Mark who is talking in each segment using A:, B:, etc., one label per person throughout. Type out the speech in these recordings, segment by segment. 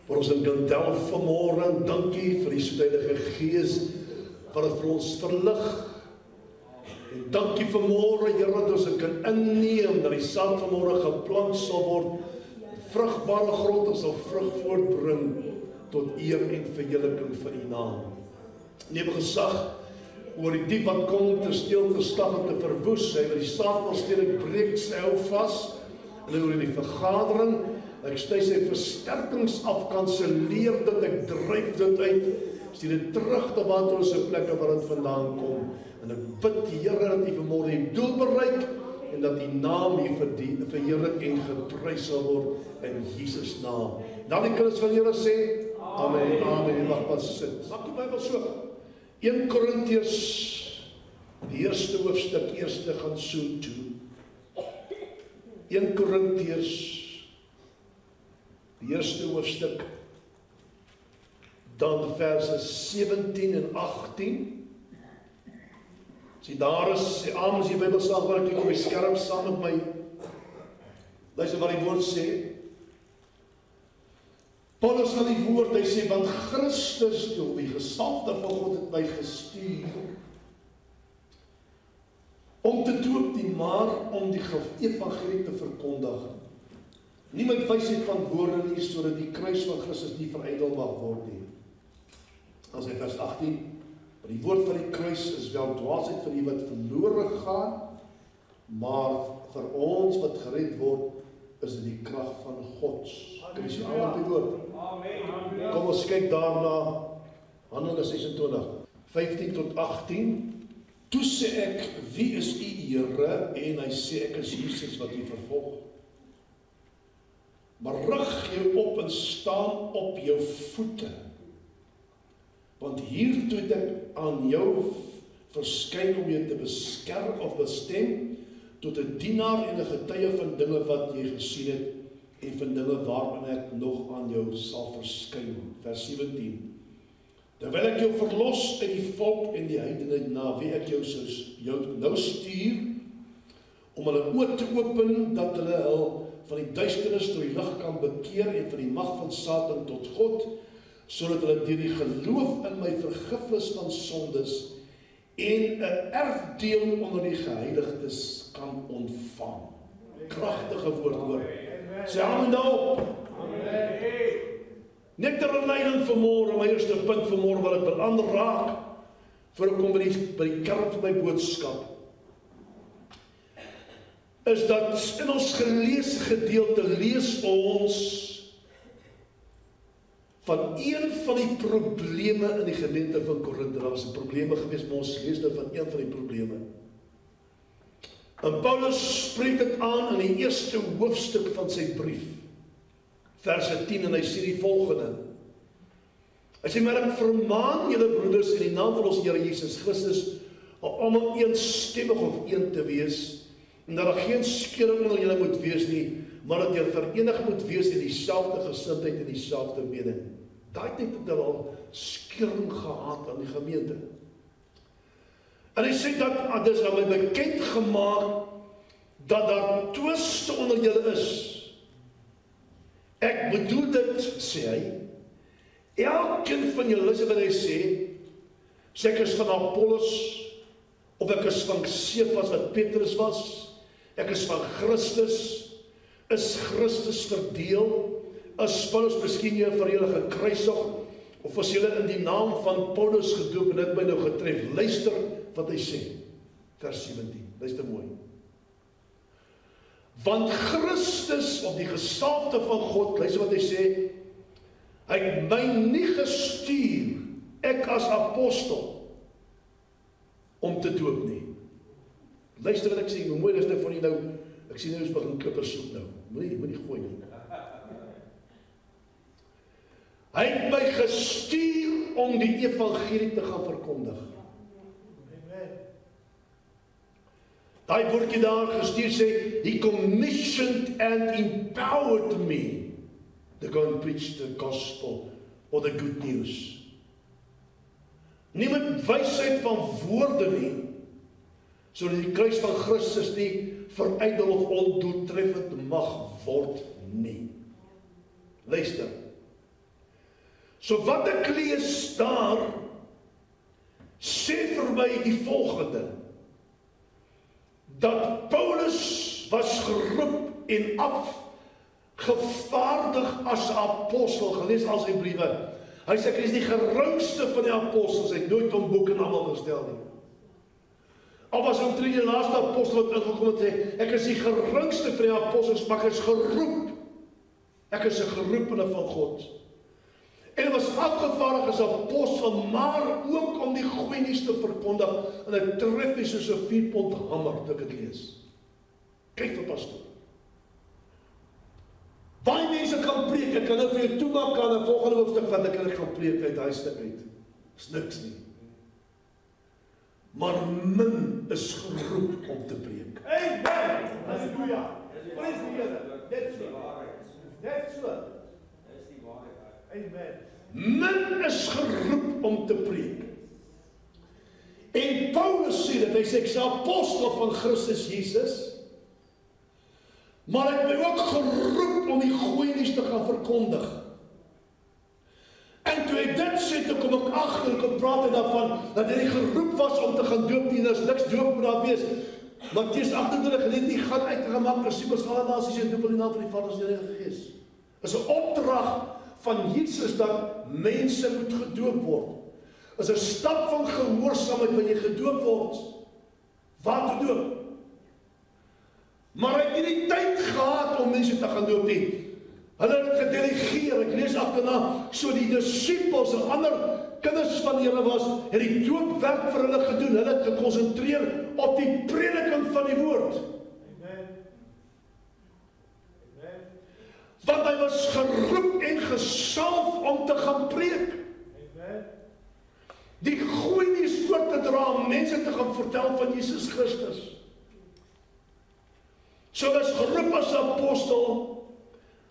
A: vir ons in Gandel vanmôre, en dankie vir die Heilige Gees, wat het vir ons verlig. En dankie vanmôre, Here, dat ons dit kan inneem, dat die saad vanmôre geplant sal word, vrugbare grond en sal vrug voortbring, tot eer en verheerliking van die naam. Neem gesag oor die diep wat kom, te steel, te slag en te verwoes. Hy wil die saad wil steel, ek breek sy hou vas, en oor die vergadering, ek sny sy versterkings af, kanseleer dit, ek dryf dit uit, stuur dit terug te waterlose plekke waar dit vandaan kom. En ek bid, Here, dat U vanmôre die doel bereik, en dat die naam hier verheerlik en geprys sal word in Jesus naam. Dan die kinders van Here sê, amen, amen, en mag maar sit. Maak die Bybel so. 1 Korintiërs, die eerste hoofstuk, eerste gaan so toe. 1 Korintiërs, die eerste hoofstuk, dan verse 17 en 18. As jy daar is, sê amen, as jy Bybel sal gebruik, klik op die skerm saam met my. Luister wat die woord sê. Paulus aan die woord, hy sê, want Christus, die gesalfde van God het my gestuur, om te doop nie, maar om die evangelie te verkondig. Nie met wysheid van woorde nie, sodat die kruis van Christus nie verydel mag word nie. Dan sê vers 18, maar die woord van die kruis is wel dwaasheid vir die wat verlore gaan, maar vir ons wat gered word, is dit die krag van God. Kan jy sien al op die woord? Amen. Kom ons kyk daarna, Handelinge 26, 15 tot 18. Toe sê ek, wie is u Here? En hy sê, ek is Jesus wat u vervolg. Maar rig jou op en staan op jou voete. Want hiertoe het ek aan jou verskyn om jou te beskerm of bestem, tot 'n dienaar en 'n getuie van dinge wat jy gesien het, en van dinge waarin ek nog aan jou sal verskyn. Vers 17. Terwyl ek jou verlos uit die volk en die heidene, na wie ek jou nou stuur, om hulle oë te open, dat hulle van die duisternis tot die lig kan bekeer, en van die mag van Satan tot God, sodat hulle deur die geloof in my vergifnis van sondes en 'n erfdeel onder die geheiligdes kan ontvang. Kragtige woord hoor. Sê amen daarop. Net ter leiding vanmôre, my eerste punt vanmôre wat ek wil aanraak, voor ek kom by die kern van my boodskap, is dat in ons geleesde gedeelte lees ons van een van die probleme in die gemeente van Korinthe. Daar was probleme gewees, maar ons lees nou van een van die probleme. En Paulus spreek dit aan in die eerste hoofstuk van sy brief, verse 10, en hy sê die volgende. Hy sê, maar ek vermaan julle broeders in die naam van ons Here Jesus Christus, om almal eensstemmig of een te wees, en dat daar geen skeuring onder julle moet wees nie, maar dat julle verenig moet wees in dieselfde gesindheid en dieselfde mening. Daai tyd het hulle al skeuring gehad aan die gemeente. En hy sê dat dis aan my bekend gemaak dat daar twiste onder julle is. Ek bedoel dit, sê hy, elkeen van julle, luister wat hy sê ek is van Apollos, of ek is van Cephas wat Petrus was, ek is van Christus, is Christus verdeel, is Paulus miskien jou vir julle gekruisig, of as julle in die naam van Paulus gedoop, en dit my nou getref. Luister wat hy sê, vers 17, luister mooi. Want Christus, of die gesalfde van God, luister wat hy sê, hy het my nie gestuur, ek as apostel, om te doop nie. Luister wat ek sê, hoe mooi is dit van jy nou, ek sien nou ons begin klippers soek nou, moenie gooi nie. Hy het my gestuur om die evangelie te gaan verkondig. Daai woordjie daar gestuur sê, he commissioned and empowered me to go and preach the gospel or the good news. Nie met wysheid van woorde nie, sodat die kruis van Christus nie verydel of ondoeltreffend mag word nie. Luister, So wat ek lees daar, sê vir my die volgende, dat Paulus was geroep en afgevaardig as apostel, gelees al sy briewe. Hy sê, ek is die geringste van die apostels, hy het nooit om boek en allemaal gestel nie. Al was hy omtrent die laaste apostel wat ingekom het, sê, ek is die geringste van die apostels, maar ek is geroep. Ek is 'n geroepene van God. En hy was afgevaardig as apostel, maar ook om die goeie nuus te verkondig, en hy tref nie soos 'n 4-pond hamer, toe ek het lees. Kyk vir pastoor. Baie mense kan preek, ek kan nou vir jou toemaak aan 'n volgende hoofstuk, want ek kan preek uit daai stuk uit. Dis niks nie. Maar min is geroep om te preek.
B: Amen. Halleluja. Prys die Here. Net so. Net so. Dis die waarheid. Amen.
A: Min is geroep om te preek. En Paulus sê dat hy sê, ek is 'n apostel van Christus Jesus, maar ek ben ook geroep om die goeie nuus te gaan verkondig. En toe hy dit sê, toe kom ek agter, en kom praat hy daarvan, dat hy geroep was om te gaan doop nie, daar is niks doop moet daar wees. Matteus 28 geleed nie, gaan uitgemaak, disciples van alle nasies en doop in die naam van die Vader en die Heilige Gees. Is 'n opdrag van Jesus dat mense moet gedoop word. Is 'n stap van gehoorsaamheid wanneer jy gedoop word. Wat te doop? Maar hy het nie die tyd gehad om mense te gaan doop nie. Hulle het dit gedelegeer, ek lees agterna, so die disciples en ander kinders van die Here was, het die doopwerk vir hulle gedoen, hulle het gekonsentreer op die prediking van die woord.
B: Amen. Amen.
A: Want hy was geroep en gesalf om te gaan preek.
B: Amen.
A: Die goeie nuus oor te dra, om mense te gaan vertel van Jesus Christus. So was geroep as apostel,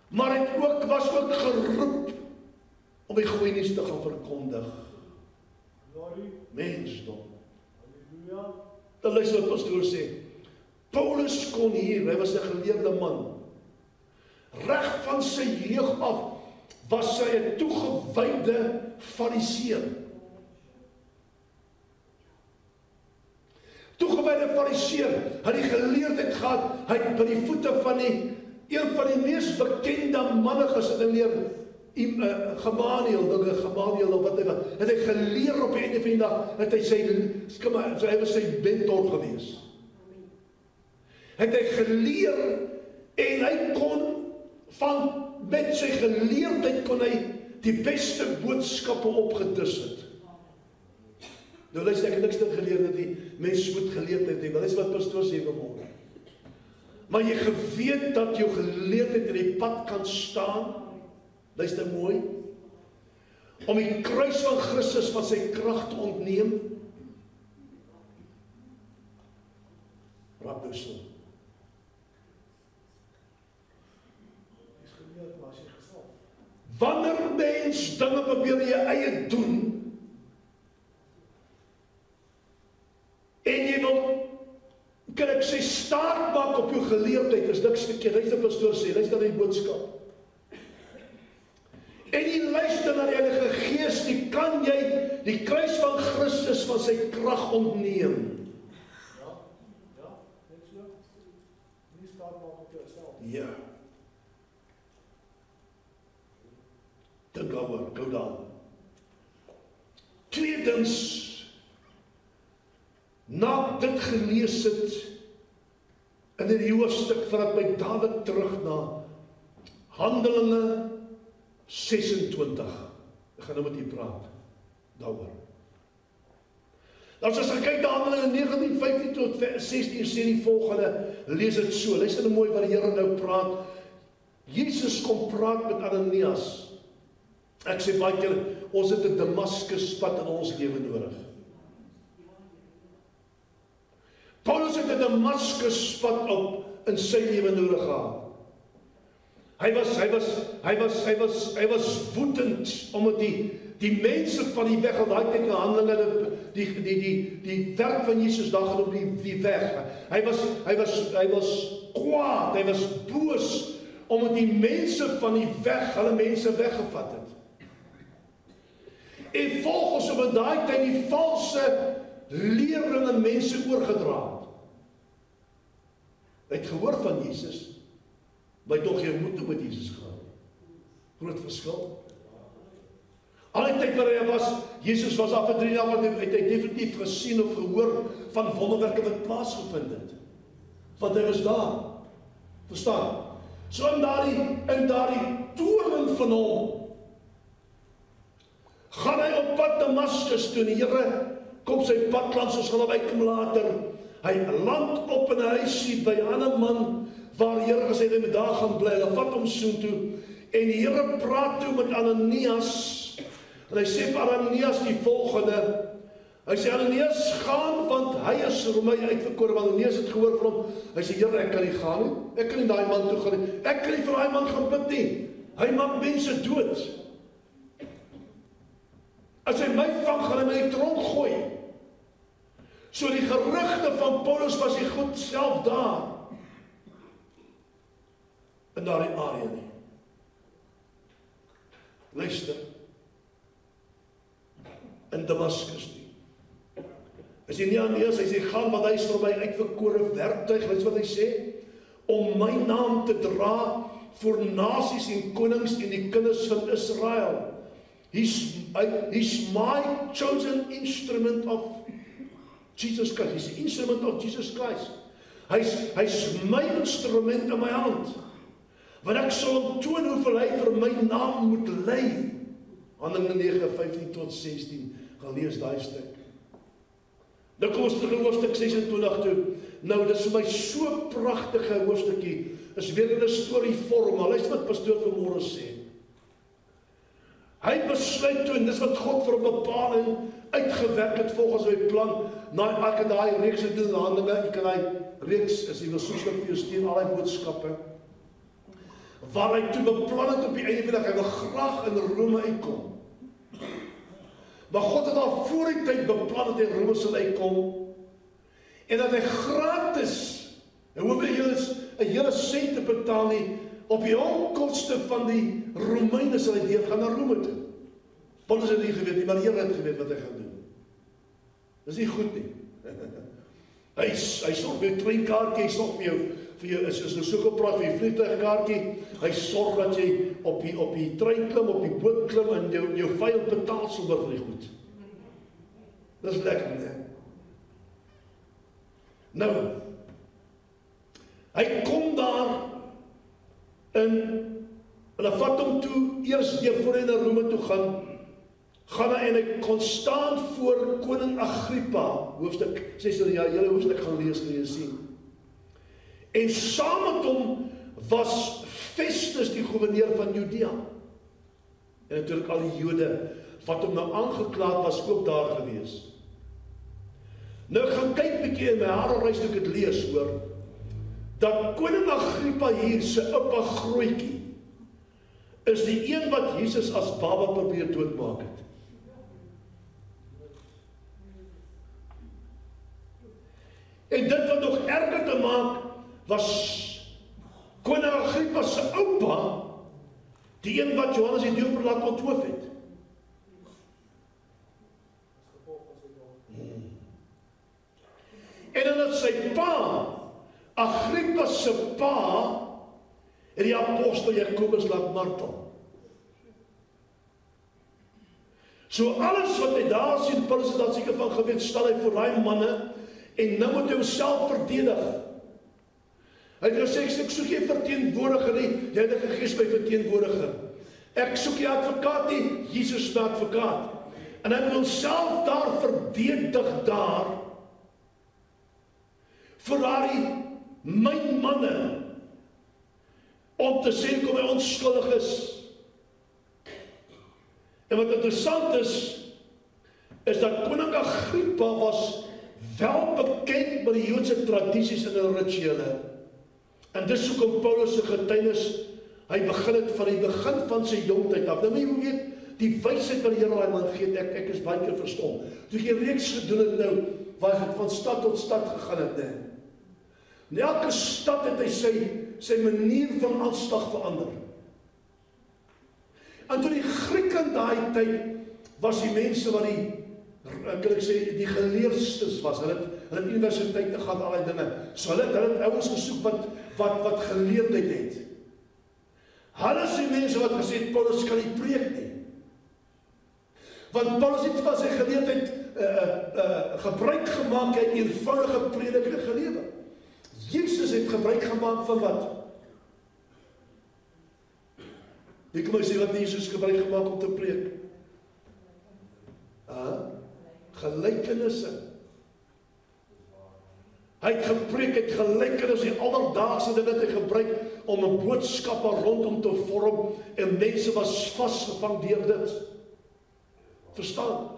A: maar hy was ook geroep om die goeie nuus te gaan verkondig.
B: Glory.
A: Mensdom.
B: Halleluja.
A: Dan luister wat pastoor sê. Paulus kon hier, hy was 'n geleerde man. Reg van sy jeug af was hy 'n toegewyde fariseer. Toegewyde fariseer, hy het die geleerdheid gehad, hy het by die voete van een van die mees bekende manne gesit leer, Gamaliel of wat hy was, het hy geleer op die einde van die dag, het hy was sy mentor gewees. Het hy geleer, en hy kon, met sy geleerdheid kon hy die beste boodskappe opgedis het. Nou luister, ek het niks te geleer dat die mens moet geleerdheid hê, maar dis wat pastoor sê vanmôre. Maar jy geweet dat jou geleerdheid in die pad kan staan, luister mooi, om die kruis van Christus van sy krag te ontneem. Raak nou so.
B: Dis geleerd, maar as jy gesalf.
A: Wanneer mens dinge probeer jy eie doen, en jy wil, kan ek sê, staat maak op jou geleerdheid, is niks verkeerd, luister pastoor sê, luister na die boodskap. En jy luister na die Heilige Gees, die kan jy die kruis van Christus van sy krag ontneem.
B: Ja, net so. Nie staat maak op jouself.
A: Ja. Dink daaroor, gou daar. Tweedens, na dit gelees het, in die hoofstuk, voordat my Dawid terug na Handelinge 26. Ek gaan nou met u praat, daaroor. Nou as jy kyk na Handelinge 19, 15 tot 16, sê die volgende, lees dit so, luister nou mooi wat die Here nou praat. Jesus kom praat met Ananias. Ek sê baie keer, ons het 'n Damaskuspad in ons lewe nodig. Paulus het 'n Damaskuspad op in sy lewe nodig gehad. Hy was woedend omdat die mense van die weg, al daai tyd in Handelinge, die werk van Jesus daar gaan op die weg. Hy was kwaad, hy was boos omdat die mense van die weg hulle mense weggevat het. en volgens op in daai tyd die valse leerlinge mense oorgedra het. Hy het gehoor van Jesus, maar hy het nog geen moed met Jesus gehad. Groot verskil. Al die tyd waar hy was, Jesus was af en 3 jaar, het hy definitief gesien of gehoor van wonderwerke wat plaasgevind het. Want hy was daar. Verstaan? So in daardie toren van hom, gaan hy op pad Damaskus toe, die Here kom sy pad langs, ons gaan naby kom later. Hy land op in 'n huisie by 'n ander man, waar die Here gesê het hy moet daar gaan bly. Hulle vat hom soontoe, en die Here praat toe met Ananias, en hy sê vir Ananias die volgende, hy sê, Ananias, gaan, want hy is vir my uitverkore, want Ananias het gehoor van hom, hy sê, Here, ek kan nie gaan nie, ek kan nie daai man toe gaan nie, ek kan nie vir daai man gaan bid nie, hy maak mense dood. As hy my vang, gaan hy my in die tronk gooi. So die gerugte van Paulus was die goed self daar, in daardie area nie. Luister, in Damaskus nie. Hy sê nie Ananias, hy sê, gaan, want hy is vir my uitverkore werktuig, weet jy wat hy sê? Om my naam te dra voor nasies en konings en die kinders van Israel. He's my chosen instrument of Jesus Christ. He's the instrument of Jesus Christ. Hy's my instrument in my hand. Want ek sal hom toon hoeveel hy vir my naam moet lei. Handelinge 9:15 tot 16. Gaan lees daai stuk. Nou kom ons terug in hoofstuk 26 toe. Nou, dit is vir my so pragtige hoofstukkie. Is weer in 'n storievorm, maar luister wat pastoor vanmôre sê. Hy besluit toe, en dis wat God vir 'n bepaling uitgewerk het volgens sy plan. Nou, ek het daai reeks gedoen in Handelinge, jy kan daai reeks, as jy wil soos vir jou steen, al die boodskappe, waar hy toe beplan het op die einde van die dag, hy wil graag in Rome uitkom. Maar God het al voor die tyd beplan dat hy in Rome sal uitkom, en dat hy gratis, en hoef hy een hele sent te betaal nie, op die onkoste van die Romeine sal hy deur gaan na Rome toe. Paulus het nie geweet nie, maar die Here het geweet wat hy gaan doen. Dis nie goed nie. Hy sorg vir jou treinkaartjie, hy sorg vir jou, as nou so gepraat, vir jou vliegtuigkaartjie, hy sorg dat jy op die trein klim, op die boot klim, en jou vyand betaal sonder vir die goed. Dis lekker, né? Nou, hy kom daar, en hulle vat hom toe, eers voor hy na Rome toe gaan hy en hy kon staan voor koning Agrippa, hoofstuk 6, ja, julle hoofstuk gaan lees en jy sien. En saam met hom was Festus, die gouverneur van Judea. En natuurlijk al die Jode, wat hom nou aangeklaad was, ook daar gewees. Nou gaan kyk bietjie in my harereis toe ek het lees, hoor, dat koning Agrippa hier, sy oupa grootjie, is die een wat Jesus as baba probeer doodmaak het. En dit wat nog erger te maak, was koning Agrippa se oupa, die een wat Johannes die Doper laat onthoof het. En dan het sy pa, Agrippa se pa, en die apostel Jakobus laat martel. So alles wat hy daar sien, Paulus het daar seker van geweet, stel hy voor daai manne, en nou moet hy homself verdedig. Hy het gesê, ek soek jy verteenwoordiger nie, jy het 'n gees by verteenwoordiger. Ek soek jy advokaat nie, Jesus is my advokaat. En hy moet homself daar verdedig daar, vir my manne, om te sê kom hy onskuldig is. En wat interessant is dat koning Agrippa was wel bekend met die Joodse tradisies en die rituele. En dis hoekom Paulus se getuienis, hy begin het van die begin van sy jongtyd af. Nou moet jy weet, die wysheid wat die Here aan hom gee, ek is baie keer verstom. Toe ek reeks gedoen het nou, waar hy van stad tot stad gegaan het, nee. In elke stad het hy sy manier van aanslag verander. En toe die Grieke in daai tyd was die mense wat kan ek sê, die geleerdstes was. Hulle het universiteite gehad, al die dinge. So hulle het ouens gesoek wat geleerdheid het. Hulle is die mense wat gesê het, Paulus kan nie preek nie. Want Paulus het van sy geleerdheid gebruik gemaak, hy het eenvoudige prediking gelewe. Jesus het gebruik gemaak van wat? Wie kan my sê wat Jesus gebruik gemaak om te preek? Gelykenisse. Hy het gepreek, het gelykenisse, die alledaagse dinge het hy gebruik om 'n boodskap rondom te vorm en mense was vasgevang deur dit. Verstaan?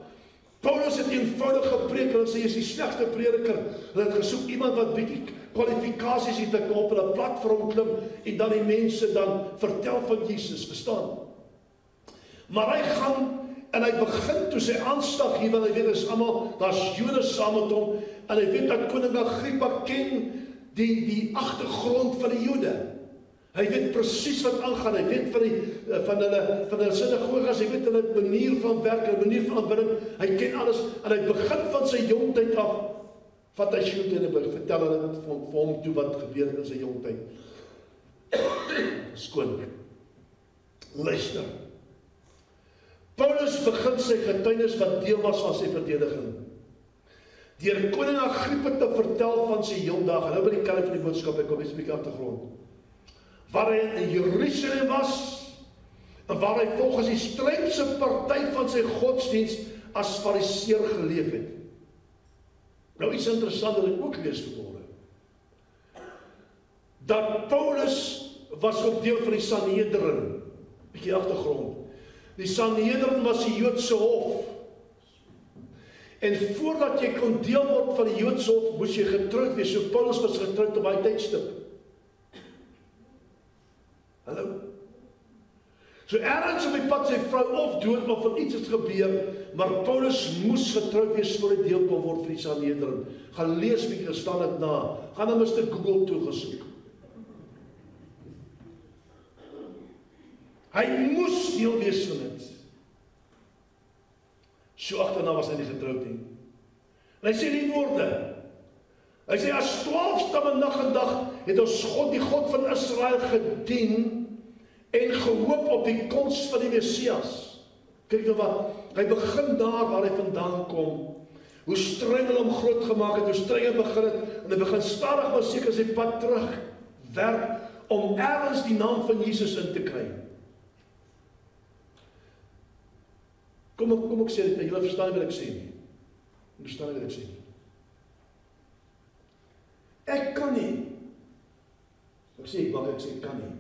A: Paulus het eenvoudig gepreek, hulle sê, hy is die slegste prediker. Hulle het gesoek iemand wat bietjie kwalifikasies het, wat op 'n platform klim en dan die mense dan vertel van Jesus, verstaan? Maar hy gaan en hy begin toe sy aanslag hier, want hy weet, is allemaal, daar's Jode saam met hom, en hy weet dat koning Agrippa ken die agtergrond van die Jode. Hy weet presies wat aangaan, hy weet van hulle sinagoges, hy weet hulle manier van werk, hulle manier van aanbidding, hy ken alles, en hy begin van sy jongtyd af, vat hy shoot en hy vertel hulle vir hom toe wat gebeur in sy jongtyd. Skoon. Luister. Paulus begin sy getuienis wat deel was van sy verdediging. Deur koning Agrippa te vertel van sy heel dag, en nou by die kern van die boodskap, ek kom eens 'n bietjie agtergrond. Waar hy in Jerusalem was, en waar hy volgens die strengste party van sy godsdienst as fariseer geleef het. Nou iets interessant wat ek ook lees vanmôre. Dat Paulus was ook deel van die Sanhedrin, bietjie agtergrond. Die Sanhedrin was die Joodse hof. En voordat jy kon deel word van die Joodse hof, moes jy getroud wees. So Paulus was getroud op daai tydstip. Hallo? So ergens op die pad sy vrou of dood of van iets het gebeur, maar Paulus moes getroud wees voor hy deel kon word van die Sanhedrin. Gaan lees bietjie, staan dit na. Gaan na Mr. Google toe gesoek. Hy moes deel wees van dit. So agterna was hy nie getroud nie. En hy sê die woorde. Hy sê, as 12 stamme nag en dag het ons God, die God van Israel gedien en gehoop op die koms van die Messias. Kyk nou wat, hy begin daar waar hy vandaan kom. Hoe streng hulle hom groot gemaak het, hoe streng hy begin het, en hy begin stadig maar seker sy pad terug werk om ergens die naam van Jesus in te kry. Kom ek sê dit, julle verstaan wat ek sê nie. Verstaan wat ek sê nie. Ek kan nie. Ek sê kan nie.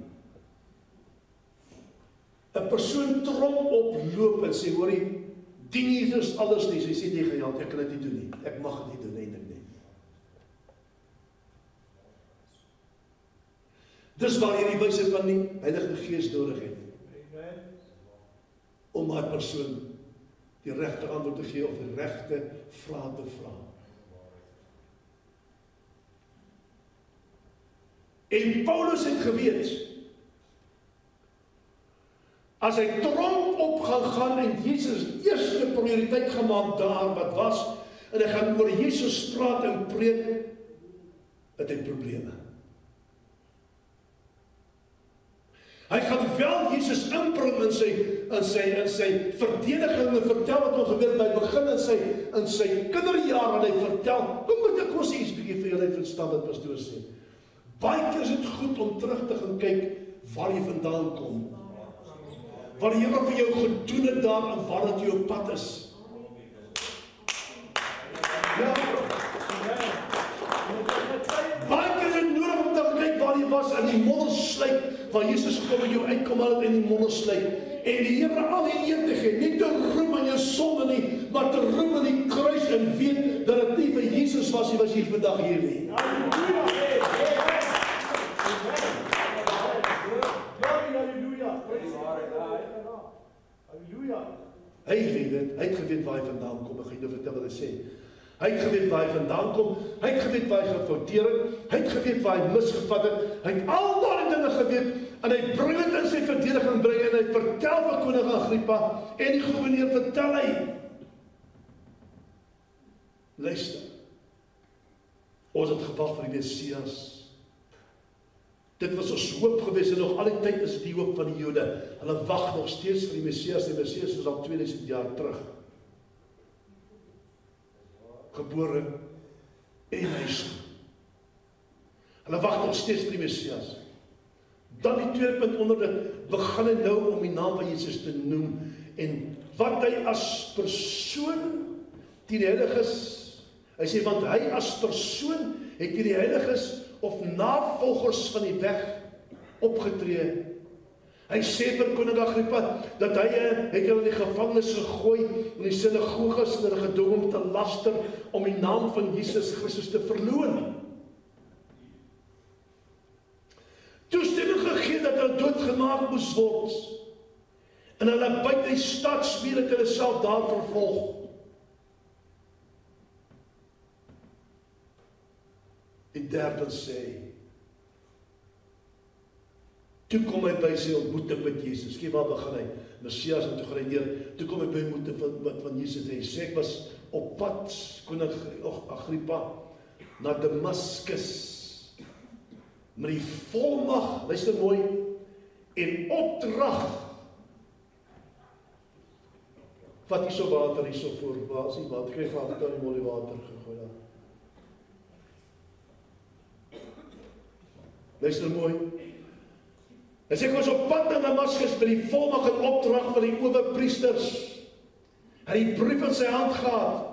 A: 'n persoon trom oploop en sê, hoorie, dien Jesus alles nie. Sy sê tegen jou, ek kan dit nie doen nie. Ek mag dit nie doen, eintlik nie. Dis waar jy die wysheid van die Heilige Gees nodig het. Om daai persoon die regte antwoord te gee of die regte vraag te vra. En Paulus het geweet, as hy trom op gaan en Jesus eerste prioriteit gemaak daar wat was, en hy gaan oor Jesus praat en preek, het hy probleme. Hy gaan wel Jesus inbring in sy verdediging en vertel wat hom gebeur by begin in sy kinderjare, en hy vertel, kom ons sê iets bietjie vir julle verstaan wat pastoor sê. Baie keer is dit goed om terug te gaan kyk waar jy vandaan kom. Wat die Here vir jou gedoen het daar en waar dit jou pad is. Ja. Baie keer is dit nodig om te kyk waar jy was in die moddersluit, waar Jesus kom en jou uitkom uit in die moddersluit. En die Here al die eer te gee, nie te roem aan jou sonde nie, maar te roem aan die kruis en weet dat dit nie vir Jesus was, jy was hier vandag hier nie. Hy het geweet waar hy vandaan kom, ek gaan jou vertel wat hy sê. Hy het geweet waar hy vandaan kom, hy het geweet waar hy gefouteer het, hy het geweet waar hy misgevat het, hy het al daardie dinge geweet, En hy bring dit in sy verdediging bring en hy vertel vir koning Agrippa en die gouverneur vertel hy. Luister. Ons het gewag vir die Messias. Dit was ons hoop gewees en nog al die tyd is dit die hoop van die Jode. Hulle wag nog steeds vir die Messias. Die Messias is al 2000 jaar terug. Gebore en huis toe. Hulle wag nog steeds vir die Messias. Dan die tweede punt onder dit, begin hy nou om die naam van Jesus te noem, en wat hy as persoon teen die heiliges, hy sê, want hy as persoon het teen die heiliges of navolgers van die weg opgetree. Hy sê vir koning Agrippa, dat hy het hulle in die gevangenis gegooi, en die sinagoges en hulle gedwing om te laster, om die naam van Jesus Christus te verloon. Toestemming gegee dat hulle doodgemaak moes word. En hulle buite die stadsmuur het hulle self daar vervolg. En derdens sê, toe kom hy by sy ontmoeting met Jesus. Kyk waar begin hy? Messias en toe gaan hy neer. Toe kom hy by ontmoeting van Jesus. Hy sê, ek was op pad, koning Agrippa, na Damaskus, met die volmag, luister mooi, en opdrag, vat hier so water, hier so voor, waar is die water, krijg water, kan die mooi water gegooi daar. Luister mooi, hy sê, ek was op pad na Damaskus, met die volmag en opdrag van die owerpriesters, hy die brief in sy hand gehad,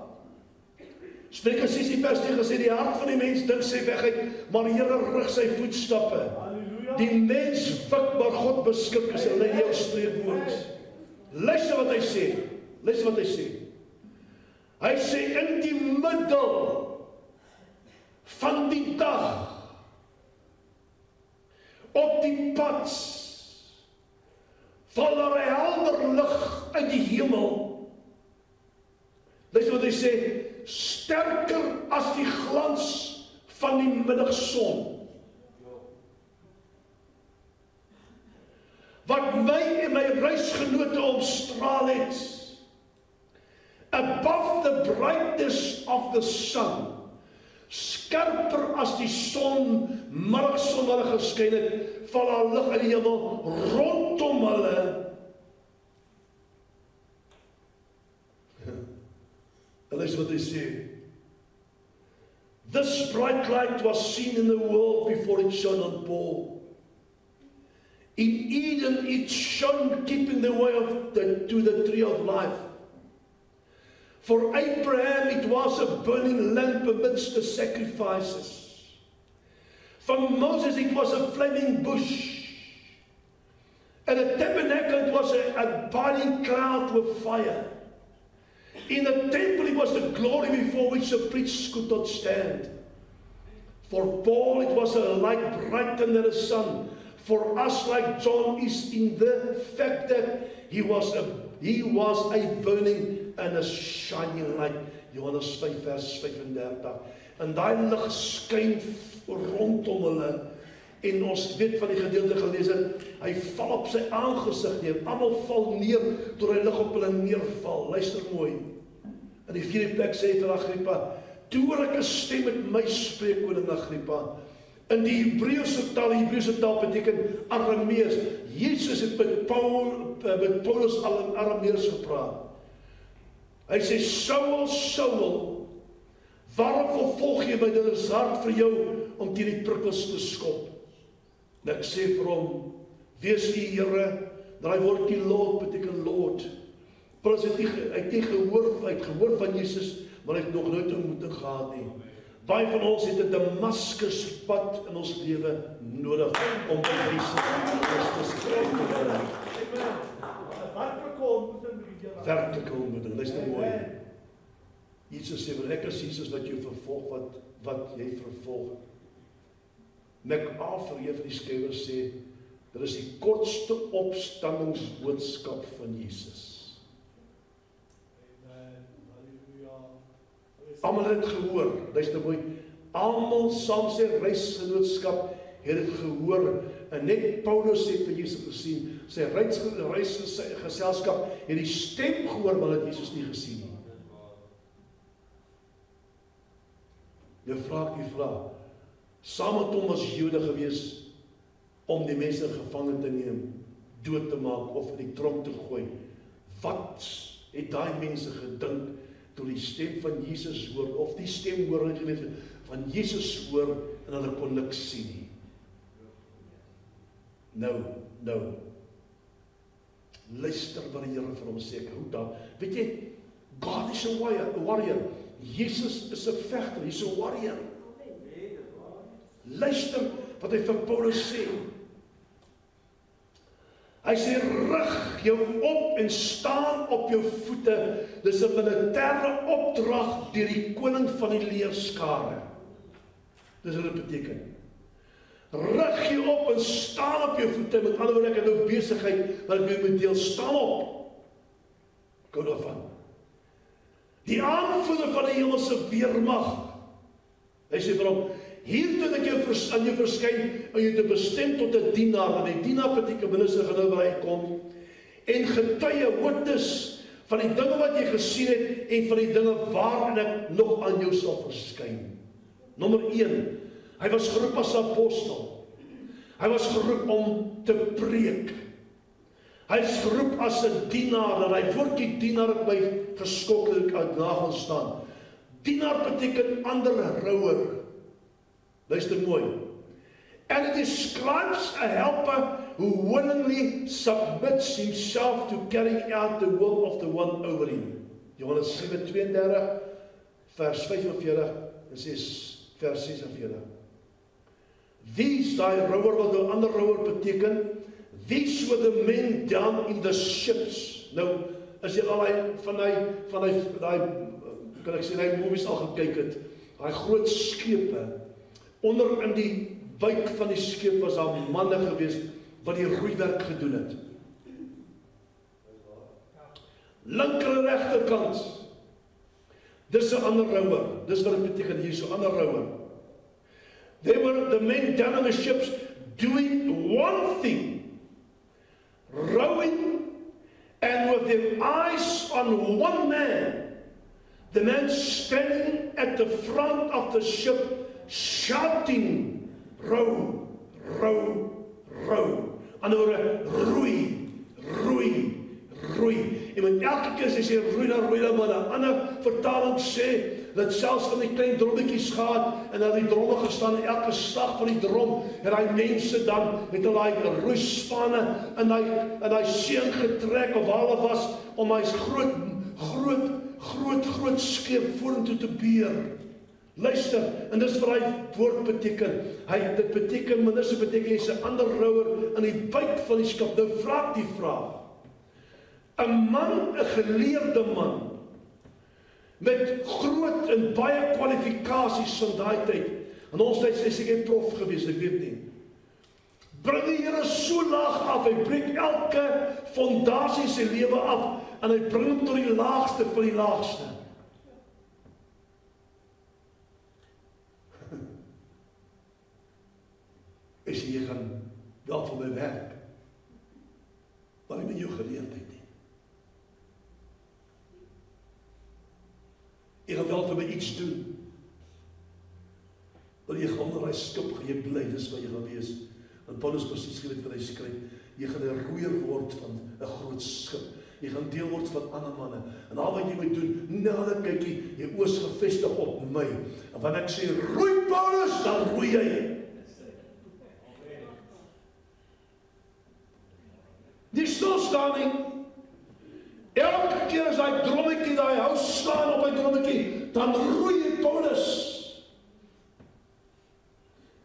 A: Spreuke 16 vers 9 sê, die hart van die mens dink sy weg uit, maar die Here rig sy voetstappe. Die mens wik, maar God beskik is en lei jou streefwoord. Luister wat hy sê. Luister wat hy sê. Hy sê, in die middel van die dag, op die pad, val daar 'n helder lig uit die hemel. Luister wat hy sê, sterker as die glans van die middagson. Wat my en my reisgenote omstraal het. Above the brightness of the sun. Skerper as die son, middagson wat hulle geskyn het, val daar lig uit die hemel rondom hulle. En luister wat hy sê. This bright light was seen in the world before it shone on Paul. In Eden it shone, keeping the way to the tree of life. For Abraham it was a burning lamp amidst the sacrifices. For Moses it was a flaming bush. And a tabernacle it was a burning cloud with fire. In the temple it was the glory before which the priests could not stand. For Paul it was a light brighter than the sun. For us like John is in the fact that he was a burning and a shining light. Johannes 5 vers 35. En daai lig skyn rondom hulle. En ons weet van die gedeelte gelees het, hy val op sy aangesig neer. Almal val neer toe hy lig op hulle neerval. Luister mooi. In die vierde plek sê hy vir Agrippa, toe hoor ek 'n stem met my spreek, koning Agrippa. In die Hebreëse taal beteken Aramees. Jesus het met Paulus al in Aramees gepraat. Hy sê, Saul, Saul, waarom vervolg jy my? Dit is hard vir jou om teen die prikkels te skop. En ek sê vir hom, wees die Here, daai woordjie Lord beteken Lord. Paulus het gehoor van Jesus, maar hy het nog nooit 'n ontmoeting gehad nie. Baie van ons het 'n Damaskus pad in ons lewe nodig om by Jesus Christus te kom. Werklike ontmoeting, luister mooi. Jesus sê, ek is Jesus wat jou vervolg, wat jy vervolg. Mek af vir jy van die skrywer sê, dit is die kortste opstandingsboodskap van Jesus. Almal het dit gehoor, luister mooi, almal saam sy reisgenootskap het dit gehoor, En net Paulus het vir Jesus gesien, sy reisgeselskap het die stem gehoor, maar het Jesus nie gesien nie. Jou vraag die vraag, saam met hom was Jode gewees om die mense gevange te neem, dood te maak of in die tronk te gooi. Wat het daai mense gedink toe die stem van Jesus hoor, of die stem hoor hulle gewees van Jesus hoor en hulle kon niks sien nie. Nou. Luister wat die Here vir hom sê, ek hou daar. Weet jy, God is 'n warrior. Jesus is 'n vegter, hy's 'n warrior. Luister wat hy vir Paulus sê. Hy sê, rig jou op en staan op jou voete. Dis 'n militêre opdrag deur die koning van die leerskare. Dis wat dit beteken. Rig jou op en staan op jou voete. Met ander woorde, ek het nou besigheid wat ek moet deel. Staan op. Kou daarvan. Die aanvoerder van die hemelse weermag. Hy sê vir hom, hiertoe het ek aan jou verskyn om jou te bestem tot 'n dienaar. En die dienaar beteken minister gaan nou by kom en getuie witness van die dinge wat jy gesien het en van die dinge waarin ek nog aan jou sal verskyn. Nommer 1, hy was geroep as apostel. Hy was geroep om te preek. Hy is geroep as 'n dienaar, en hy woordjie dienaar het my geskok dat ek uit nagaan staan. Dienaar beteken ander rouer. Luister mooi. And it describes a helper who willingly submits himself to carry out the will of the one over him. Johannes 7:32, vers 45 en vers 46. These, die rouer wat 'n ander rouer beteken, these were the men down in the ships. Nou, as jy al van die kan ek sê, die movies al gekyk het, daai groot skepe, onder in die buik van die skip was daar manne gewees wat die roeiwerk gedoen het. Linker en regterkant. Dis 'n ander rouer. Dis wat dit beteken hier, so ander rouer. They were the men down in the ships doing one thing, rowing, and with their eyes on one man, the man standing at the front of the ship, shouting, row, row, row. Ander roei, roei, roei. En met elke keer as hy sê roei dan, maar 'n ander vertaling sê dat selfs van die klein drommetjies gehad en dat die dromme gestaan en elke slag van die drom en daai mense dan met hulle daai roeispanne en daai seën getrek of waar hulle was om hy groot skip vorentoe te beer. Luister, en dis wat hy woord beteken. Dit beteken, minister beteken, hy is 'n ander rouer in die buik van die skip. Nou vra ek die vraag. 'n man, 'n geleerde man, met groot en baie kwalifikasies van daai tyd. In ons tyd is hy prof gewees, ek weet nie. Bring die Here so laag af, hy breek elke fondasie sy lewe af, en hy bring hom tot die laagste van die laagste. Is jy gaan wel vir my werk, maar nie met jou geleerdheid nie. Jy gaan wel vir my iets doen, maar jy gaan onder daai skip gaan jy bly, dis wat jy gaan wees. En Paulus presies geweet wat hy skryf, jy gaan 'n roeier word van 'n groot skip. Jy gaan deel word van ander manne. En al wat jy moet doen, nadat kykie, jy oos gevestig op my. En wanneer ek sê roei Paulus, dan roei jy. Die stilstaan nie. Elke keer as hy drommetjie, daai hou slaan op hy drommetjie, dan roei jy Paulus.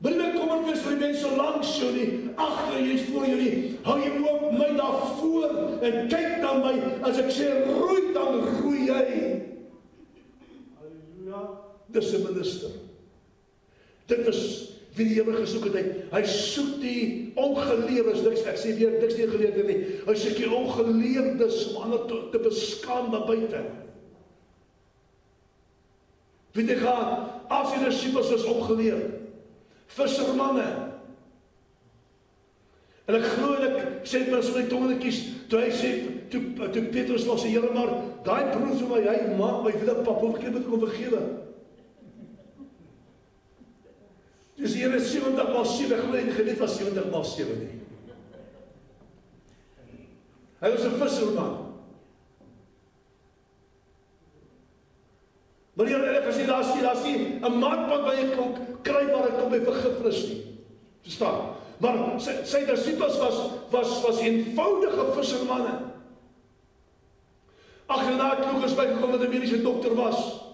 A: Bly my kom wees vir die mense langs jou nie, agter jy is voor jou nie. Hou jy ook my daar voor en kyk na my. As ek sê roei, dan roei jy. Halleluja. Dis 'n minister. Dit is wie die Here gesoek het. Hy soek die ongeleerdes, ek sê weer, niks nie geleerd nie. Hy soek die ongeleerdes om ander te beskaam daar buite. Weet jy gaan, as die disippels is ongeleerd, vissermanne. En ek glo en ek sê dit maar so net tongetjies, toe hy sê, toe Petrus was sê, Here, maar daai broer vir my, hy maak my wille pap, hoeveel keer moet ek hom vergewe? Dus die Here 70 maal 7, ek glo nie geweet was 70 maal 7 nie. Hy was 'n visserman. Maar die Here gesê, daar's nie 'n maatpad waar jy kan kry waar ek kom by vergifnis nie. Verstaan? Maar sy disippels was eenvoudige vissermanne. Agterna het Lukas bygekom dat 'n mediese dokter was.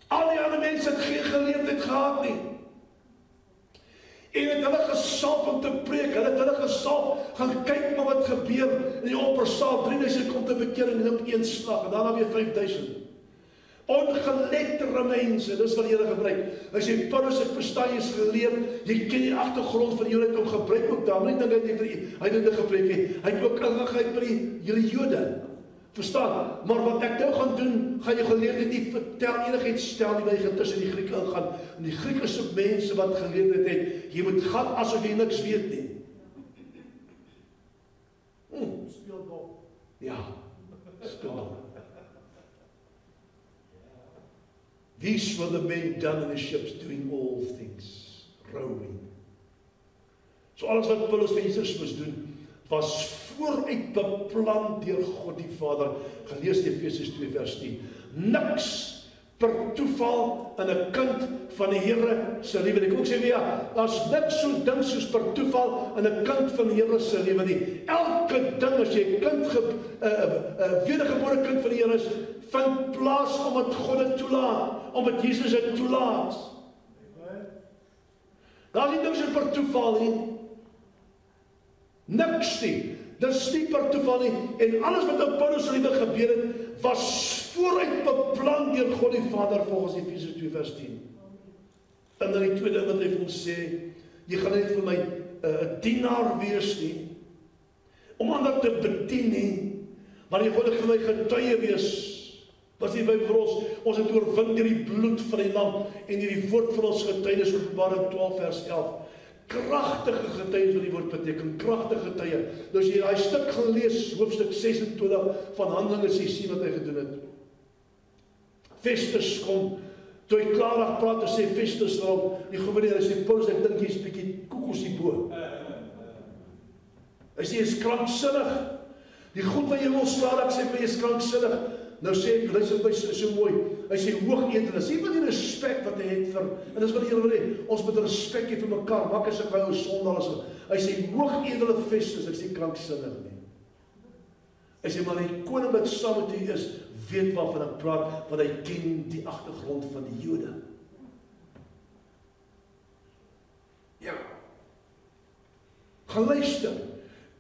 A: Al die ander mense het geen geleentheid gehad nie. En het hulle gesalf om te preek, hulle het hulle gesalf, gaan kyk maar wat gebeur in die oppersaal, 3000 kom te bekering in een slag, en daarna weer 5000. Ongelettere mense, dis wat die Here gebruik. Hy sê, Paulus, ek verstaan jy is geleerd, jy ken die agtergrond van die Jode, om gebruik ook daar, nie dink hy het dit gepreek nie, hy het ook ingegaan by die Jode. Verstaan, maar wat ek nou gaan doen, gaan jy geleerdheid nie vertel, enigheid stel nie, jy gaan tussen die Grieke ingaan, en die Grieke soek mense wat geleerdheid het, jy moet gaan asof jy niks weet nie.
B: Speel dom.
A: Ja, speel dom. These were the men down in the ships doing all things, rowing. So alles wat Paulus vir Jesus moes doen, was vooruit beplan deur God die Vader. Gelees Efesiërs 2 vers 10. Niks per toeval in 'n kind van die Here se lewe nie. Ek ook sê weer, daar's niks so ding soos per toeval in 'n kind van die Here se lewe nie. Elke ding as jy 'n kind wedergebore kind van die Here is, vind plaas omdat God dit toelaat, omdat Jesus dit toelaat. Daar's nie ding so per toeval nie. Niks nie. Dis nie per toeval nie. En alles wat in Paulus se lewe gebeur het, was vooruit beplan deur God die Vader volgens Efesiërs 2 vers 10. En dan die tweede wat hy vir ons sê, jy gaan net vir my 'n dienaar wees nie, om ander te bedien nie, maar jy gaan vir my getuie wees. Was nie by vir ons het oorwin deur die bloed van die lam en deur die woord van ons getuienis, Openbaring 12 vers 11. Kragtige getuienis wat die woord beteken, kragtige getuie. Nou as jy daai stuk gaan lees, hoofstuk 26 van Handelinge, sien wat hy gedoen het. Festus kom, toe hy klaardag praat, en sê Festus vir hom, die gouverneur, hy sê, Paulus, ek dink jy is bietjie koekos hierbo. Hy sê, jy is kranksinnig. Die goed wat jy wil slaag, ek sê, jy is kranksinnig. Nou sê ek, luister my so mooi, hy sê hoogedele, sê wat die respek wat hy het vir, en dis wat die Here wil hê, ons moet respek hê vir mekaar, maak as ek jou sondaar is. Hy sê hoogedele Festus, ek sê kranksinnig nie. Hy sê maar die koning wat saam met u is, weet waarvan ek praat, want hy ken die agtergrond van die Jode. Ja. Geluister,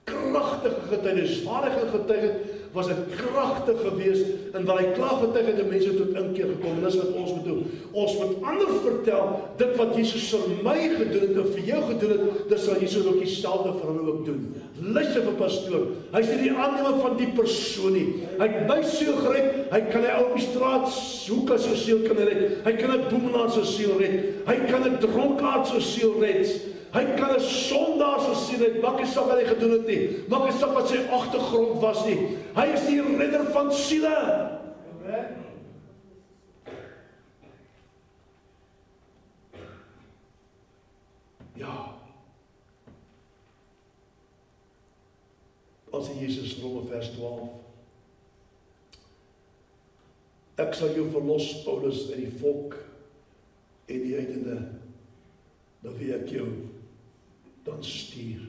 A: kragtige getuienis, waardige getuienis, was 'n kragtig gewees en wat hy klaar getuig het, mense tot inkeer gekom, en dis wat ons moet doen. Ons moet ander vertel, dit wat Jesus vir my gedoen het, en vir jou gedoen het, dit sal Jesus ook dieselfde vir hulle ook doen. Luister vir pastoor, hy sê die aannemer van die persoon nie. Hy het my siel gered, hy kan 'n ou op die straat, hoe kan sy siel kan red? Hy kan 'n boemelaar se siel red, hy kan 'n dronkaard se siel red. Hy kan 'n sondaar se siel red, maak nie saak wat hy gedoen het nie, maak nie saak wat sy agtergrond was nie. Hy is die redder van siele. Amen. Ja. As Jesus Rome vers 12. Ek sal jou verlos, Paulus, uit die volk en die heidene, dan wie ek jou dan stuur.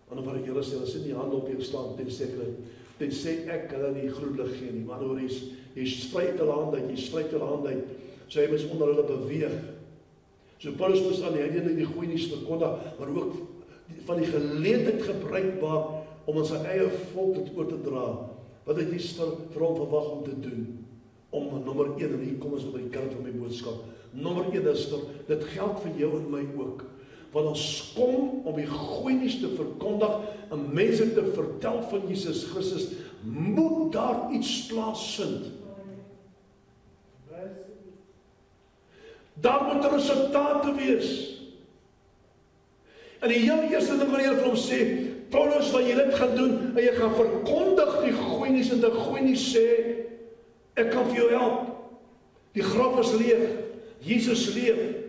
A: En wat die Here sê, hulle sit nie hande op jou staan, tensy ek hulle die groen lig gee nie. Maar oor jy spruit hulle hand uit, jy spruit hulle hand uit, so hy moet onder hulle beweeg. So Paulus moes aan die heidene die goeie nuus verkondig, maar ook van die geleentheid gebruik maak om aan sy eie volk dit oor te dra. Wat het Jesus vir hom verwag om te doen? Om nommer 1, en hier kom ons by die kern van my boodskap. Nommer 1 is dit geld vir jou en my ook. Want ons kom om die goeie nuus te verkondig en mense te vertel van Jesus Christus, moet daar iets plaasvind. Daar moet resultate wees. En die heel eerste ding wat die Here vir hom sê, Paulus, wat jy dit gaan doen, en jy gaan verkondig die goeie nuus, en die goeie nuus sê, ek kan vir jou help. Die graf is leeg, Jesus leef.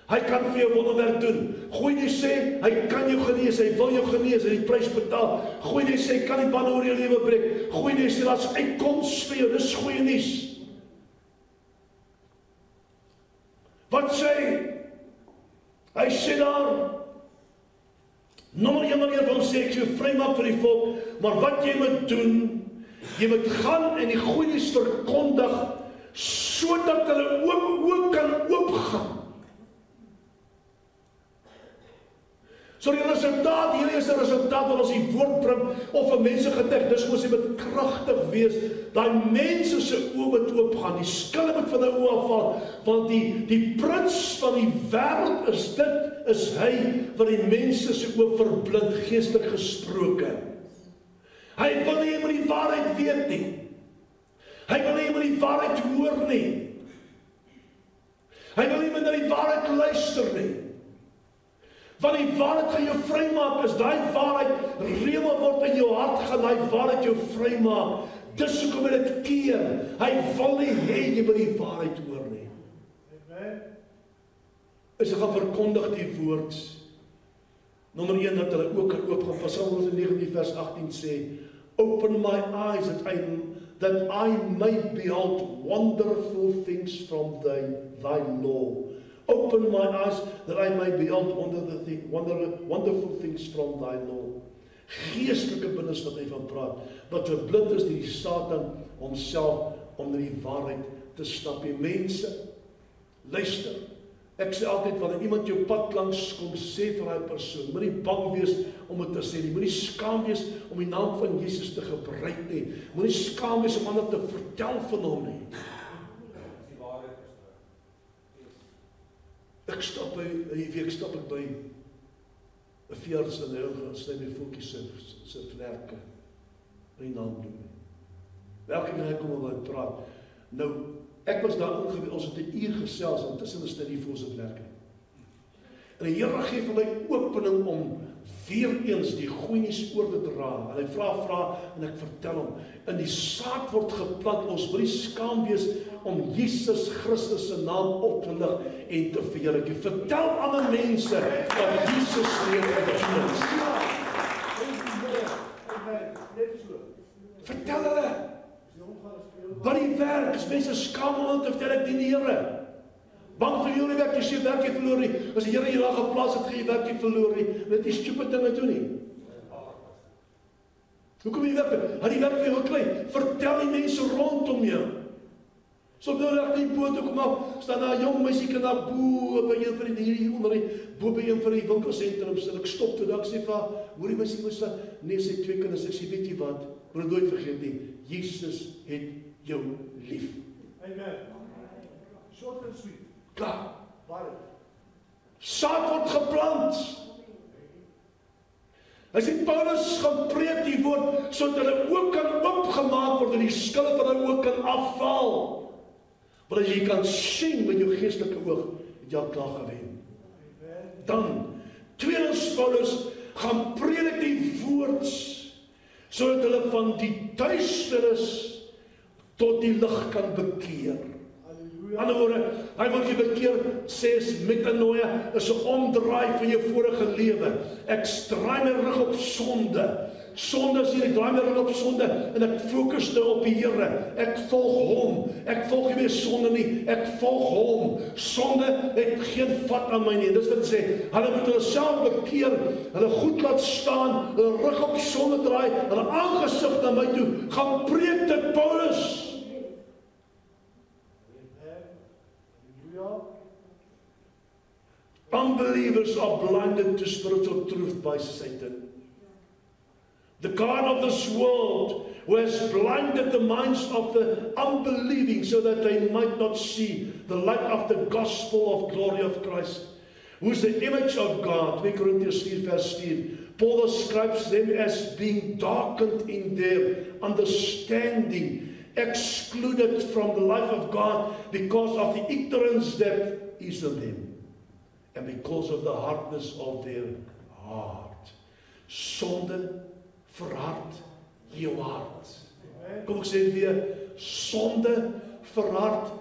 A: Hy kan vir jou wonderwerk doen. Goeie nuus sê, hy kan jou genees, hy wil jou genees, hy het die prys betaal. Goeie nuus sê, hy kan die bande oor jou lewe breek. Goeie nuus sê, daar's uitkoms vir jou, dis goeie nuus. Wat sê hy? Hy sê daar, nommer 1 wanneer wil sê, ek jou vrymaak vir die volk, maar wat jy moet doen, jy moet gaan en die goeie nuus verkondig, sodat hulle ook kan oopgaan. So die resultaat, hierdie is die resultaat wat ons die woord bring, of vir mense getuig, dis moet jy met kragtig wees, daai mense se oë moet oopgaan, die skille moet van die oë afval, want die prins van die wêreld is dit, is hy, wat die mense se oë verblind, geestelik gesproke. Hy wil nie met die waarheid weet nie. Hy wil nie met die waarheid hoor nie. Hy wil nie met die waarheid luister nie. Want die waarheid gaan jou vrymaak, as daai waarheid rema word in jou hart, gaan daai waarheid jou vrymaak. Dis hoekom hy dit keer. Hy wil nie hê jy moet die waarheid hoor nie. Amen. Hy gaan verkondig die woord. Nommer 1, dat hulle ook kan oopgaan. Psalm 119 vers 18 sê, open my eyes that I may behold wonderful things from thy law. Open my eyes that I may behold wonderful things from thy law. Geestelike binnes wat hy van praat, wat verblind is die Satan homself om die waarheid te stap. Die mense, luister, ek sê altyd, wanneer iemand jou pad langs kom, sê vir die persoon, moet nie bang wees om het te sê nie, moet nie skaam wees om die naam van Jesus te gebruik nie, moet nie skaam wees om ander te vertel van hom nie. Ek stap by, die week stap ek by 'n veearts en hy gaan sny my voetjies se vlerke. My naam doen nie. Welke keer hy kom en hy praat. Nou, ek was daar ongeveer, ons het 'n uur gesels, intussen is dit nie vir se vlerke. En die Here gee vir my opening om weer eens die goeie nuus oor te dra. En hy vra en ek vertel hom. En die saad word geplant, ons moet nie skaam wees om Jesus Christus se naam op te lig en te verheerlik. Vertel ander mense dat Jesus leef in ons. Vertel hulle. By die werk, as mense skaam om te vertel ek dien die Here. Bang vir jou werk, jy sê werk jy verloor nie. As die Here jy daar geplaas het, gaan jy werk jy verloor nie. Dit is stupid dinge toe nie. Hoekom jy werk? Had die werk vir jou gekry? Vertel die mense rondom jou. So nou reg die boot kom af, staan daar 'n jong meisieke daar bo by een van die hier onder die bo by een van die winkelsentrums en ek stop toe, ek sê vir haar, hoor die meisie moet staan. Nee, sy 2 kinders, ek sê weet jy wat? Moet nooit vergeet nie. Jesus het jou lief. Amen. Short and sweet. Klaar. Waar? Saad word geplant. Hy sê Paulus gaan preek die woord sodat hulle ook kan oopgemaak word en die skille van hulle ook kan afval. Maar as jy kan sien met jou geestelike oog, het jy al klaar gewen. Dan, tweedens Paulus gaan predik die woord sodat hulle van die duisternis tot die lig kan bekeer. Ander woorde, hy wil jy bekeer, sê metanoia, is 'n omdraai van jou vorige lewe. Ek draai my rug op sonde. Sonde is hier, ek draai my rug op sonde en ek fokus nou op die Here. Ek volg hom. Ek volg nie meer sonde nie. Ek volg hom. Sonde het geen vat aan my nie. Dis wat sê, hulle moet hulle self bekeer, hulle goed laat staan, hulle rug op sonde draai, hulle aangesig na my toe. Gaan preek dit Paulus. Unbelievers are blinded to spiritual truth by Satan. The God of this world who has blinded the minds of the unbelieving so that they might not see the light of the gospel of glory of Christ, who is the image of God. 2 Corinthians 4 verse 4. Paul describes them as being darkened in their understanding, excluded from the life of God because of the ignorance that is in them, and because of the hardness of their hart. Sonde verhard jou hart. Kom ek sê dit weer, sonde verhard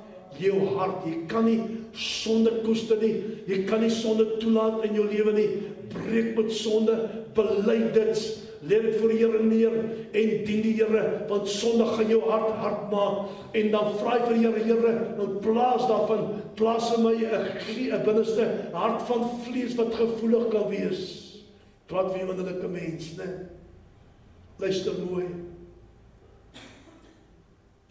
A: jou hart. Jy kan nie sonde koester nie, jy kan nie sonde toelaat in jou lewe nie. Breek met sonde, bely dit, lê dit voor die Here neer en dien die Here, want sonde gaan jou hart hard maak. En dan vra jy vir die Here, Here, nou plaas daarvan, plaas in my 'n binneste hart van vlees wat gevoelig kan wees. Praat vir jou innerlike mens, né? Luister mooi.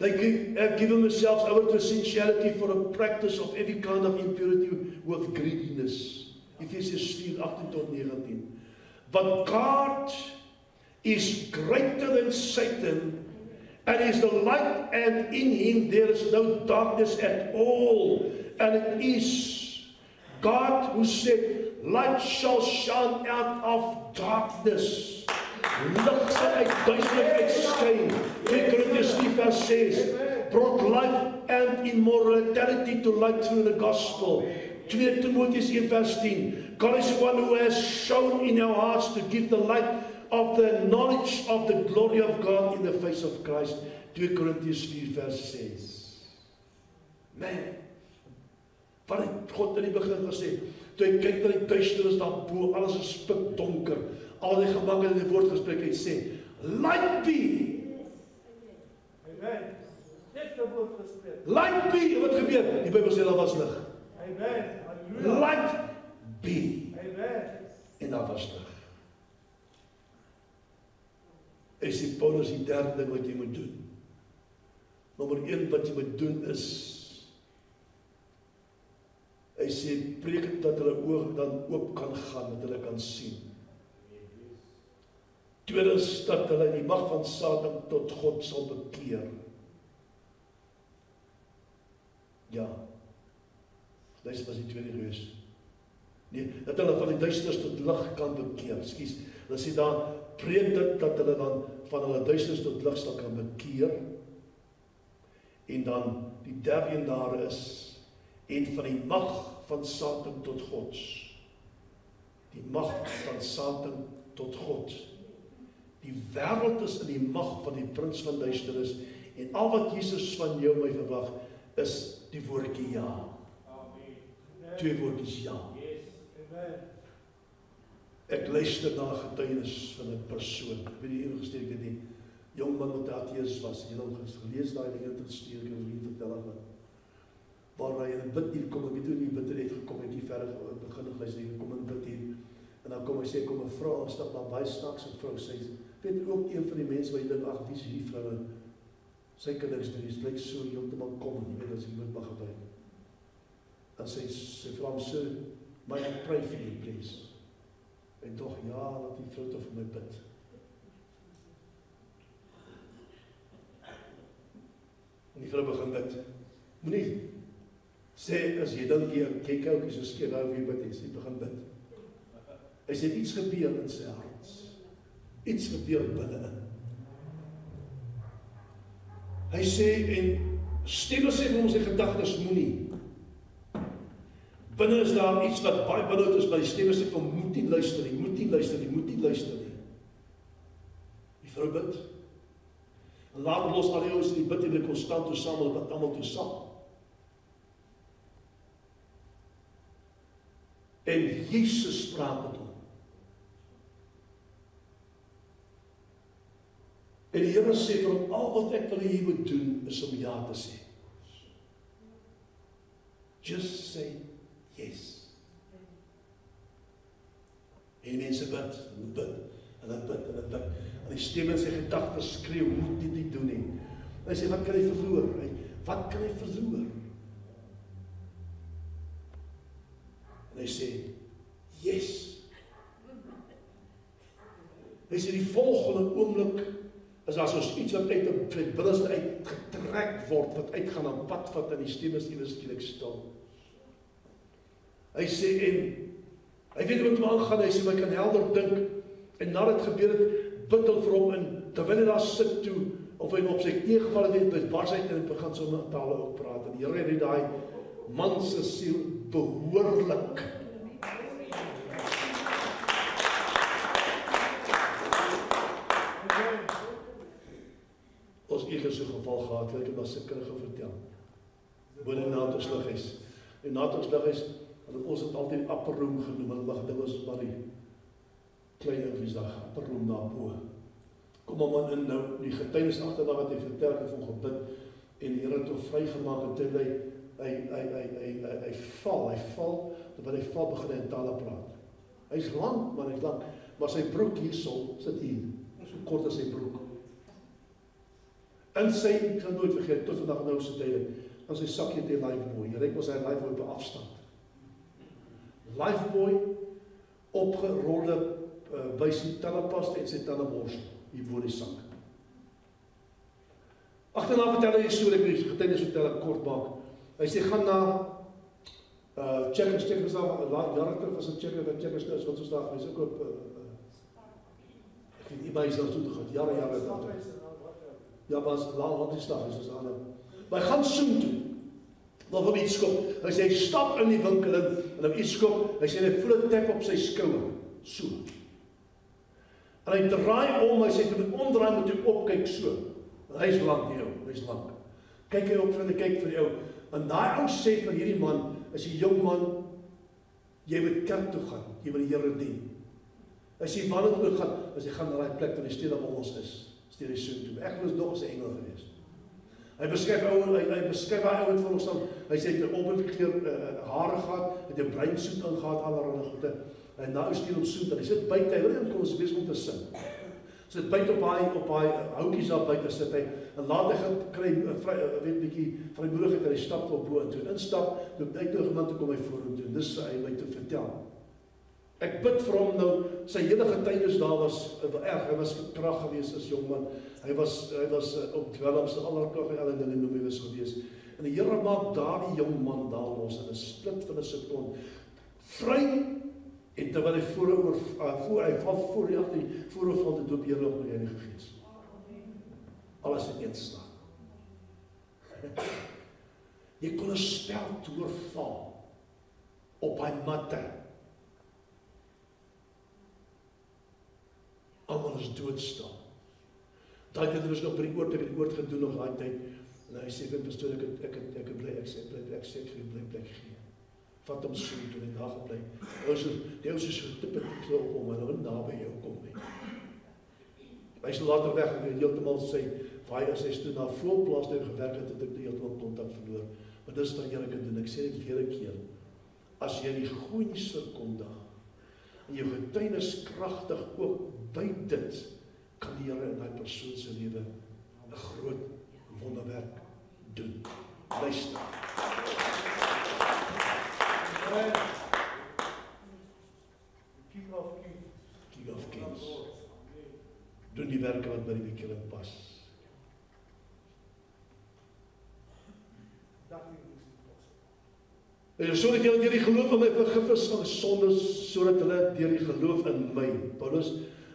A: I've given myself over to sensuality for a practice of every kind of impurity with greediness. Ephesians 4:18-19. But God is greater than Satan and is the light, and in him there is no darkness at all. And it is God who said, light shall shine out of darkness. Lig sal uit duisternis skyn. 2 Corinthians 3:6 brought life and immortality to light through the gospel. 2 Timotheus 1:10 God is the one who has shown in our hearts to give the light of the knowledge of the glory of God in the face of Christ. 2 Corinthians 4:6. Man, wat het God in die begin gesê? Toe hy kyk na die duisternis daarbo, alles is pikdonker. Al die gemaak in die woord gespreek, hy sê, light be.
B: Amen. Net die woord gespreek.
A: Light be. Wat gebeur? Die Bybel sê daar was lig.
B: Amen. Halleluja.
A: Light be.
B: Amen.
A: En daar was lig. Hy sê, Paulus, die derde ding wat jy moet doen. Nommer 1 wat jy moet doen is, hy sê, preek dat hulle oog dan oop kan gaan, dat hulle kan sien. Tweedens, dat hulle die mag van Satan tot God sal bekeer. Ja. Luister, was die tweede gewees. Nee, dat hulle van die duisternis tot lig kan bekeer. Ekskuus. Hulle sê daar, preek dit dat hulle dan van hulle duisternis tot lig sal kan bekeer. En dan die derde een daar is, en van die mag van Satan tot God. Die mag van Satan tot God. Die wêreld is in die mag van die prins van duisternis, en al wat Jesus van jou my verwag, is die woordjie ja. Amen. 2 woordjies ja. Yes. Amen. Ek luister na getuienis van 'n persoon. Ek weet die ene gesteek het die jong man wat ateïs was. Jy het gelees daai ding het gestuur, ek wil nie vertel aan waar hy in 'n bid hier kom, ek weet hoe die bid het gekom, het hier verder begin luister, hy kom in bid hier. En dan kom hy sê, kom 'n vrou, stap daar baie snaakse vrou, sê, weet ook een van die mense wat jy dink, ag, wie is hierdie vroue? Sy kan niks doen, sy lyk so heeltemal kom, jy weet as jy moet mag gebruik. Dan sê sy vra hom, sir, may I pray for you, please? En tog, ja, laat die vrou toch vir my bid. En die vrou begin bid. Moenie sê, as jy dan kyk ook, so skeer nou weer bid, en sy begin bid. Hy sê, iets gebeur in sy hart. Iets gebeur binnenin. Hy sê, en Stemme sê vir ons die gedagtes moenie. Binne is daar iets wat baie binne is, maar die stemme sê van moet nie luister nie, moet nie luister nie, moet nie luister nie. Die vrou bid. En later los al die ouens in die bid en die konstant toe saam, hulle bid allemaal toe saam. En Jesus spraak met hom. En die Here sê vir hom, al wat ek wil jy moet doen, is om ja te sê. Just say yes. En die mense bid, en bid, en dan bid, en dan bid. En die stem in sy gedagtes skreeu, moet dit nie doen nie. En hy sê, wat kan hy verloor? Wat kan hy verloor? En hy sê, yes. Hy sê, die volgende oomblik is daar soos iets wat uit die binneste uitgetrek word, wat uitgaan aan pad vat, en die stem is ewe skielik stil. Hy sê, en hy weet wat hom aangaan, hy sê, maar ek kan helder dink, en nadat gebeur het, bid hom vir hom, en terwyl hy daar sit toe, of hy op sy knie geval het, by bars uit, en hy begin so met tale ook praat, en die Here het daai man se siel behoorlik keer so 'n geval gehad, ek het na sy kinders vertel. Woon in Natalslighuis. En Natalslighuis, ons het altyd die upper room genoem, want mag dit was maar die klein ouens daar, upper room daarbo. Kom maar man in nou, die getuienis agterna wat hy vertel, het hom gebid, en die Here het hom vrygemaak, en toe hy val, terwyl hy val begin hy in tale praat. Hy's lank, man, hy's lank, maar sy broek hierso, sit hier, so kort as sy broek. En sy, ek gaan nooit vergeet, tot vandag nou sit hy, en sy sakkie het die Lifebuoy, jy reik was hy Lifebuoy op afstand. Lifebuoy, opgerolde by sy tandepasta en sy tandeborsel, hier voor die sak. Agterna vertel hy die storie, ek die getuienis vertel ek kort maak. Hy sê, gaan na Checkers daar, jare terug was het Checkers, wat ons daar gewees, ook op, ek weet nie, maar hy is daar toe gegaan, jare daar. Ja, maar as laat die slag is, maar hy gaan soen toe, wil vir iets skop, hy sê, hy stap in die winkel in, en hy iets skop, hy sê, hy voel een tap op sy skouer, so. En hy draai om, hy sê, toe hy omdraai, moet hy opkyk so, en hy is lang die ou, hy is lang. Kyk hy op, vriende, kyk vir die ou, en die ou sê vir hierdie man, as die jong man, jy moet kerk toe gaan, jy moet die Here dien. As jy wanneer toe gaan, as jy gaan na die plek waar die stede waar ons is, stuur hy soen toe. Ek was nog as 'n engel geweest. Hy beskryf hy ouend vir ons dan, hy sê, hy het 'n onbekleurde hare gehad, het 'n bruin soet ingehaat, allerhande goede, en nou stuur hom soet, en hy sit buite, hy wil nie kom ons besig om te sing. Sit buite op hy houtjies daar buite sit hy, en laat hy kry, bietjie vrymoedigheid, en hy stap op bo en toe instap, toe hy toe iemand toe kom hy vorentoe, en dis hy my toe vertel. Ek bid vir hom nou, sy hele getuienis daar was erg, hy was verkrag geweest as jongman, hy was op dwelms, allerlei dinge noem hy was geweest, en die Here maak daardie jong man daar los, in 'n split van 'n sekonde, vry, en terwyl hy hy val voor die voorhoofd te doop Here op die Heilige Gees. Alles in een slag. Jy kon 'n spel oorval op hy matte. Almal is doodstil. Daai tyd was nog by die oord, ek het die oord gedoen nog daai tyd, en hy sê, pastoor, ek bly, ek sê vir die plek gee. Vat hom so toe en daar gebly. Die ou is getip so op hom, en hy wil naby jou kom nie. Hy is later weg, en heeltemal sê, waar hy is toe na Voelplaas toe gewerk het ek heeltemal kontak verloor. Maar dis wat jy kan doen, ek sê dit weer 'n keer, as jy die goeie nuus verkondig, en jou getuienis kragtig ook by dit, kan die Here in die persoon se lewe 'n groot wonderwerk doen. Luister. King of Kings. Doen die werke wat by die bekering pas. En sodat julle deur die geloof in my vergifnis van sondes, sodat hulle deur die geloof in my, Paulus,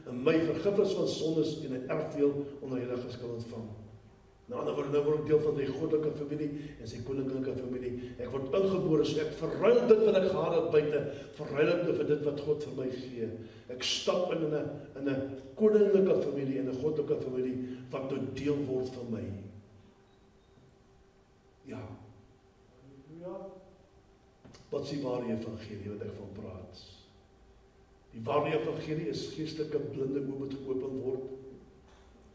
A: in my vergifnis van sondes en 'n erfdeel onder julle geskil ontvang. Nou word ek deel van die goddelike familie en sy koninklike familie. Ek word ingebore, so ek verruil dit wat ek gehad het buite, verruil ek vir dit wat God vir my gee. Ek stap in 'n koninklike familie en 'n goddelike familie wat nou deel word van my. Ja. Wat is die ware evangelie wat ek van praat? Die ware evangelie is geestelike blinde oë moet geopen word.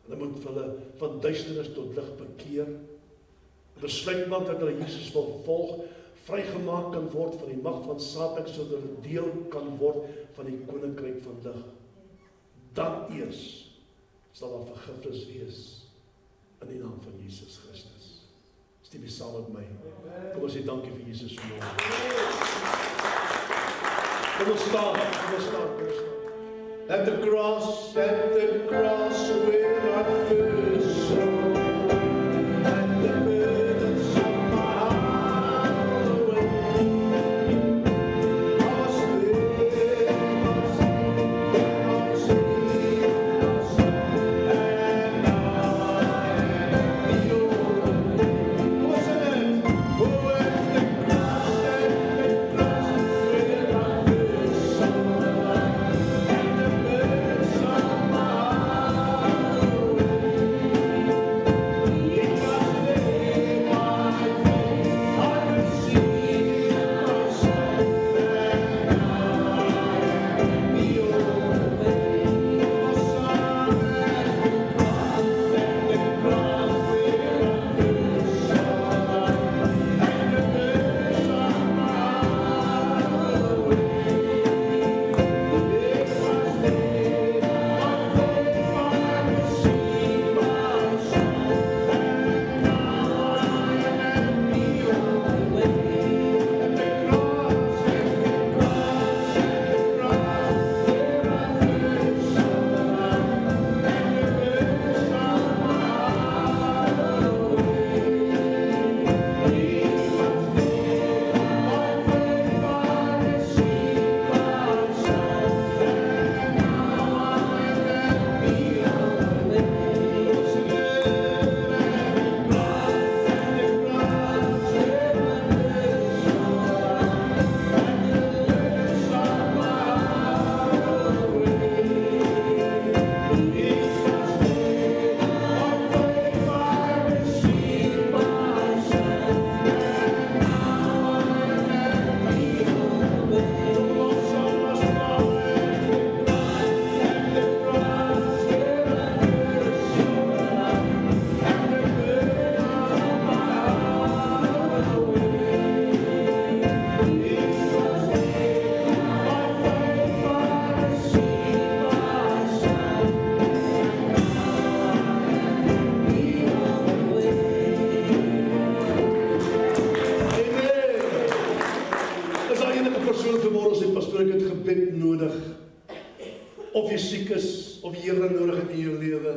A: Hulle moet hulle van duisternis tot lig bekeer. Besluit maak dat hulle Jesus wil volg, vrygemaak kan word van die mag van Satan, sodat hulle deel kan word van die koninkryk van lig. Dan eers sal daar vergifnis wees in die naam van Jesus Christus. Stem saam met my. Kom ons sê dankie vir Jesus vanmôre. Kom ons staan. At the cross where I first saw, at the burdens of my heart away, I was there, and I am yours. What's the name? Oh, at the cross where I first saw. of jy siek is, of jy Here nodig het in jou lewe,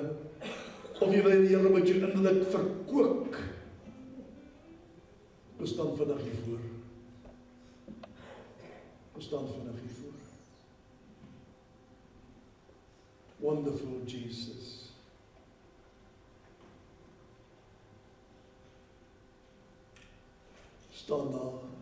A: of jy wil die Here met jou innerlik verkoop, ons staan vandag hiervoor. Ons staan vandag hiervoor. Wonderful Jesus. Staan daar